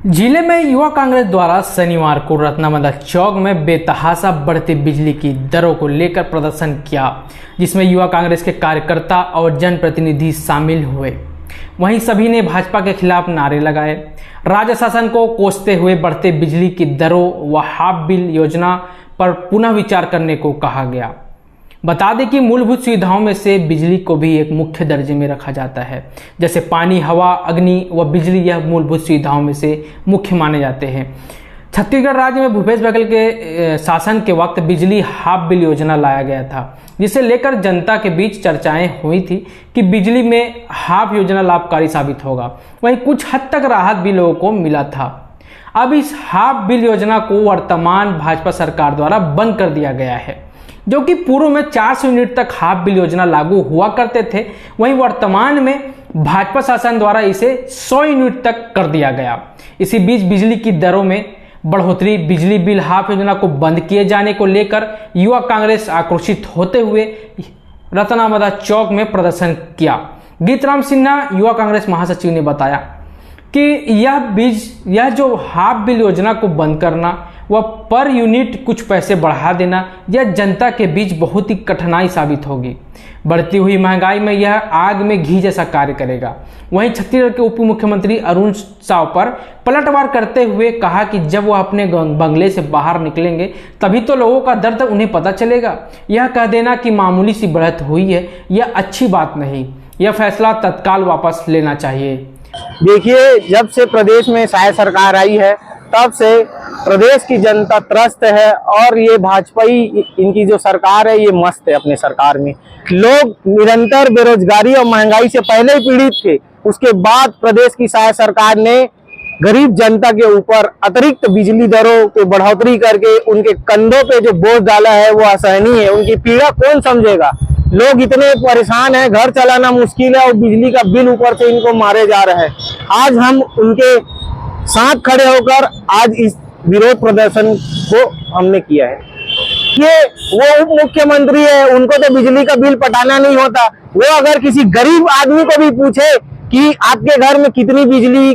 जिले में युवा कांग्रेस द्वारा शनिवार को रत्नामंदा चौक में बेतहाशा बढ़ती बिजली की दरों को लेकर प्रदर्शन किया, जिसमें युवा कांग्रेस के कार्यकर्ता और जनप्रतिनिधि शामिल हुए। वहीं सभी ने भाजपा के खिलाफ नारे लगाए। राज्य शासन को कोसते हुए बढ़ते बिजली की दरों व हाफ बिल योजना पर पुनः विचार करने को कहा गया। बता दें कि मूलभूत सुविधाओं में से बिजली को भी एक मुख्य दर्जे में रखा जाता है, जैसे पानी, हवा, अग्नि व बिजली। यह मूलभूत सुविधाओं में से मुख्य माने जाते हैं। छत्तीसगढ़ राज्य में भूपेश बघेल के शासन के वक्त बिजली हाफ बिल योजना लाया गया था, जिसे लेकर जनता के बीच चर्चाएं हुई थी कि बिजली में हाफ योजना लाभकारी साबित होगा। वहीं कुछ हद तक राहत भी लोगों को मिला था। अब इस हाफ बिल योजना को वर्तमान भाजपा सरकार द्वारा बंद कर दिया गया है, जो कि पूर्व में 400 यूनिट तक हाफ बिल योजना लागू हुआ करते थे। वहीं वर्तमान में भाजपा शासन द्वारा इसे 100 यूनिट तक कर दिया गया। इसी बीच बिजली की दरों में बढ़ोतरी, बिजली बिल हाफ योजना को बंद किए जाने को लेकर युवा कांग्रेस आक्रोशित होते हुए रत्नामंदा चौक में प्रदर्शन किया। गीतराम सिन्हा, युवा कांग्रेस महासचिव, ने बताया कि यह जो हाफ बिल योजना को बंद करना व पर यूनिट कुछ पैसे बढ़ा देना, यह जनता के बीच बहुत ही कठिनाई साबित होगी। बढ़ती हुई महंगाई में यह आग में घी जैसा कार्य करेगा। वहीं छत्तीसगढ़ के उप मुख्यमंत्री अरुण साव पर पलटवार करते हुए कहा कि जब वह अपने बंगले से बाहर निकलेंगे तभी तो लोगों का दर्द उन्हें पता चलेगा। यह कह देना कि मामूली सी बढ़त हुई है, यह अच्छी बात नहीं। यह फैसला तत्काल वापस लेना चाहिए। देखिए, जब से प्रदेश में शायद सरकार आई है तब से प्रदेश की जनता त्रस्त है और ये भाजपाई इनकी जो सरकार है ये मस्त है। अपने सरकार में लोग निरंतर बेरोजगारी और महंगाई से पहले ही पीड़ित थे। उसके बाद प्रदेश की शायद सरकार ने गरीब जनता के ऊपर अतिरिक्त बिजली दरों की बढ़ोतरी करके उनके कंधों पे जो बोझ डाला है वो असहनीय है। उनकी पीड़ा कौन समझेगा? लोग इतने परेशान हैं, घर चलाना मुश्किल है और बिजली का बिल ऊपर से इनको मारे जा रहा है। आज हम उनके साथ खड़े होकर आज इस विरोध प्रदर्शन को हमने किया है। ये वो उप मुख्यमंत्री है, उनको तो बिजली का बिल पटाना नहीं होता। वो अगर किसी गरीब आदमी को भी पूछे कि आपके घर में कितनी बिजली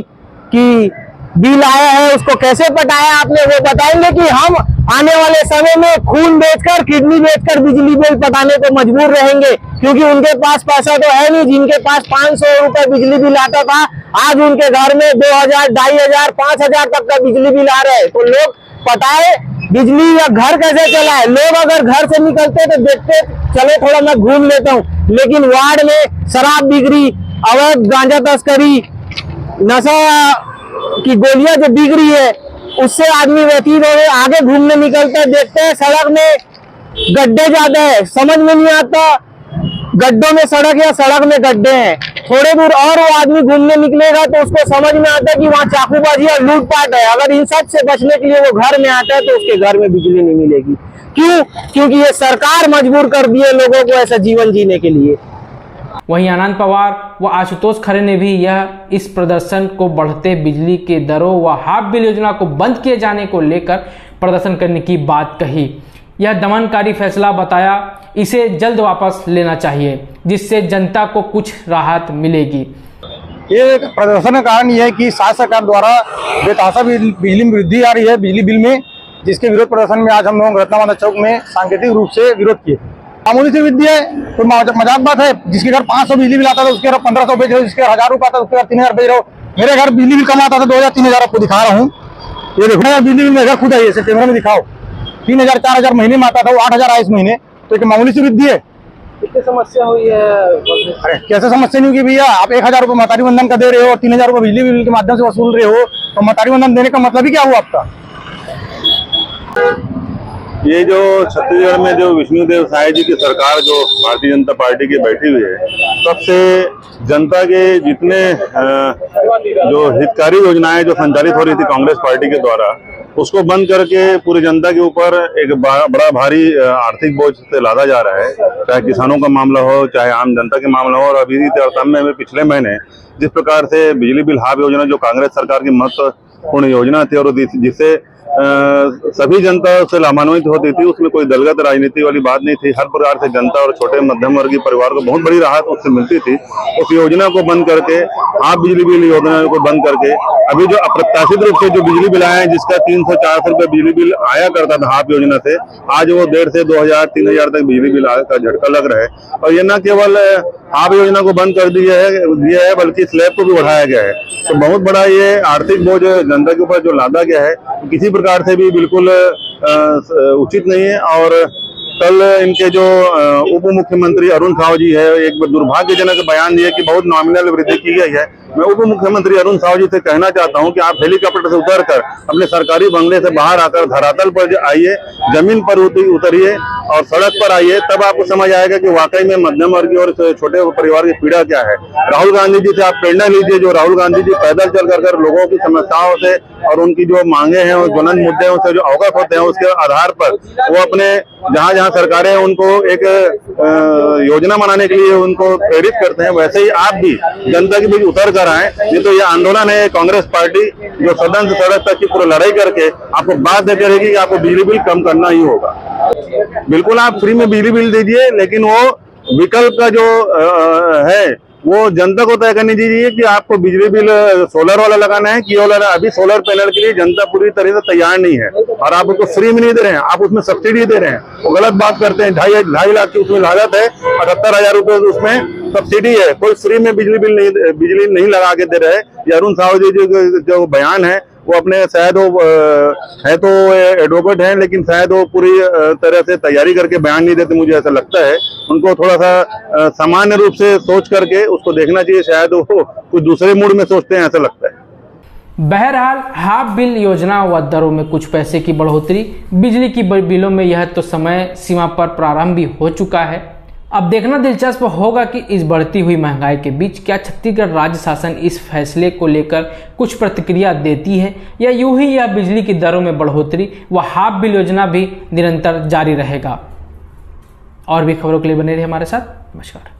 की बिल आया है, उसको कैसे पटाया आपने, वो बताएंगे कि हम आने वाले समय में खून बेचकर, किडनी बेचकर बिजली बिल पटाने को मजबूर रहेंगे, क्योंकि उनके पास पैसा तो है नहीं। जिनके पास 500 रुपए बिजली बिल आता था, आज उनके घर में 2000, 2500, 5000 तक का बिजली बिल आ रहा है। तो लोग पटाए बिजली या घर कैसे चलाए? लोग अगर घर से निकलते तो देखते चलो थोड़ा मैं घूम लेता हूँ, लेकिन वार्ड में शराब बिक्री, अवैध गांजा तस्करी, नशा की गोलियां जो बिक रही है, उससे आदमी व्यतीत हो रहे। आगे घूमने निकलते हैं, देखते हैं सड़क में गड्ढे ज्यादा है, समझ में नहीं आता गड्ढों में सड़क या सड़क में गड्ढे हैं। थोड़े दूर और वो आदमी घूमने निकलेगा तो उसको समझ में आता है कि वहाँ चाकूबाजी और लूटपाट है। अगर इन सब से बचने के लिए वो घर में आता है तो उसके घर में बिजली नहीं मिलेगी। क्यों? क्योंकि ये सरकार मजबूर कर दिए लोगों को ऐसा जीवन जीने के लिए। वहीं आनंद पवार व आशुतोष खरे ने भी इस प्रदर्शन को बढ़ते बिजली के दरों व हाफ बिल योजना को बंद किए जाने को लेकर प्रदर्शन करने की बात कही। यह दमनकारी फैसला बताया, इसे जल्द वापस लेना चाहिए, जिससे जनता को कुछ राहत मिलेगी। ये प्रदर्शन का कारण यह है कि शासन सरकार द्वारा बेतहाशा बिजली में वृद्धि आ रही है, बिजली बिल में, जिसके विरोध प्रदर्शन में आज हम लोग रत्नामंदा चौक में सांकेतिक रूप से विरोध किए। मामूली सी वृद्धि है, कोई मजाक बात है? जिसके घर 500 बिजली बिल आता था उसके घर 1500 बेच रहे हो, जिसके घर 1000 रुपये आता था उसके घर 3000 बेच रहे हो। मेरे घर बिजली बिल कम आता था 2000-3000, आपको दिखा रहा हूँ। ये देखो यार, बिजली बिल मेरे घर खुद है, कैमरा में दिखाओ। 3000-4000 महीने में आता था, वो 8000 आया इस महीने। तो एक मामूली सी वृद्धि है। कितनी समस्या हुई है? अरे कैसे समस्या नहीं होगी भैया? आप 1000 रुपये महतारी वंदन का दे रहे हो, 3000 रुपये बिजली बिल के माध्यम से वसूल रहे हो, तो महतारी वंदन देने का मतलब ही क्या हुआ आपका? ये जो छत्तीसगढ़ में जो विष्णुदेव साय जी की सरकार जो भारतीय जनता पार्टी की बैठी हुई है, तब से जनता के जितने जो हितकारी योजनाएं जो संचालित हो रही थी कांग्रेस पार्टी के द्वारा, उसको बंद करके पूरी जनता के ऊपर एक बड़ा भारी आर्थिक बोझ से लादा जा रहा है। चाहे किसानों का मामला हो, चाहे आम जनता के मामला हो। और अभी तारतम्य में पिछले महीने जिस प्रकार से बिजली बिल हाफ योजना जो कांग्रेस सरकार की मत महत्वपूर्ण योजना थी और जिससे सभी जनता उससे लाभान्वित होती थी। उसमें कोई दलगत राजनीति वाली बात नहीं थी। हर प्रकार से जनता और छोटे मध्यम वर्गीय परिवार को बहुत बड़ी राहत उससे मिलती थी। उस योजना को बंद करके, हाफ बिजली बिल योजना को बंद करके, अभी जो अप्रत्याशित रूप से जो बिजली बिल आए हैं, जिसका 300-400 रुपये बिजली बिल आया करता था हाफ योजना से, आज वो 1,500 से 2,000-3,000 तक बिजली बिल का झटका लग रहा है। और ये न केवल हाफ योजना को बंद कर दिया है बल्कि स्लैब को भी बढ़ाया गया है। तो बहुत बड़ा ये आर्थिक बोझ जनता के ऊपर जो लादा गया है, किसी प्रकार से भी बिल्कुल उचित नहीं है। और कल इनके जो उप मुख्यमंत्री अरुण साव जी है, एक दुर्भाग्यजनक बयान दिए कि बहुत नॉमिनल वृद्धि की गई है। मैं उप मुख्यमंत्री अरुण साव जी से कहना चाहता हूं कि आप हेलीकॉप्टर से उतरकर अपने सरकारी बंगले से बाहर आकर धरातल पर आइए, जमीन पर उतरिए और सड़क पर आइए, तब आपको समझ आएगा कि वाकई में मध्यम वर्गीय और छोटे परिवार की पीड़ा क्या है। राहुल गांधी जी से आप प्रेरणा लीजिए। जो राहुल गांधी जी पैदल चल कर लोगों की समस्याओं से और उनकी जो मांगे हैं और ज्वलंत मुद्दे से जो अवगत होते हैं, उसके आधार पर वो अपने जहां जहां सरकारें उनको एक योजना बनाने के लिए उनको प्रेरित करते हैं, वैसे ही आप भी जनता के बीच उतर कर आए। नहीं तो ये आंदोलन है कांग्रेस पार्टी जो सदन से सड़क तक की पूरी लड़ाई करके आपको बाध्य करेगी कि आपको बिजली बिल कम करना ही होगा। बिल्कुल आप फ्री में बिजली बिल दीजिए, लेकिन वो विकल्प का जो है वो जनता को तय करनी दीजिए कि आपको बिजली बिल सोलर वाला लगाना है कि वाला। अभी सोलर पैनल के लिए जनता पूरी तरह से तैयार नहीं है और आप उसको फ्री में नहीं दे रहे हैं, आप उसमें सब्सिडी दे रहे हैं। वो गलत बात करते हैं। 2.5 लाख की उसमें लागत है, 78,000 रुपए उसमें सब्सिडी है। कोई फ्री में बिजली नहीं लगा के दे रहे। ये अरुण साव जी जो बयान है वो अपने शायद वो है तो एडवोकेट हैं, लेकिन शायद वो पूरी तरह से तैयारी करके बयान नहीं देते। मुझे ऐसा लगता है उनको थोड़ा सा सामान्य रूप से सोच करके उसको देखना चाहिए। शायद वो कुछ दूसरे मूड में सोचते हैं, ऐसा लगता है। बहरहाल हाफ बिल योजना व दरों में कुछ पैसे की बढ़ोतरी, बिजली की बिलों में यह तो समय सीमा पर प्रारंभ भी हो चुका है। अब देखना दिलचस्प होगा कि इस बढ़ती हुई महंगाई के बीच क्या छत्तीसगढ़ राज्य शासन इस फैसले को लेकर कुछ प्रतिक्रिया देती है या यूं ही यह बिजली की दरों में बढ़ोतरी व हाफ बिल योजना भी निरंतर जारी रहेगा। और भी खबरों के लिए बने रहिए हमारे साथ। नमस्कार।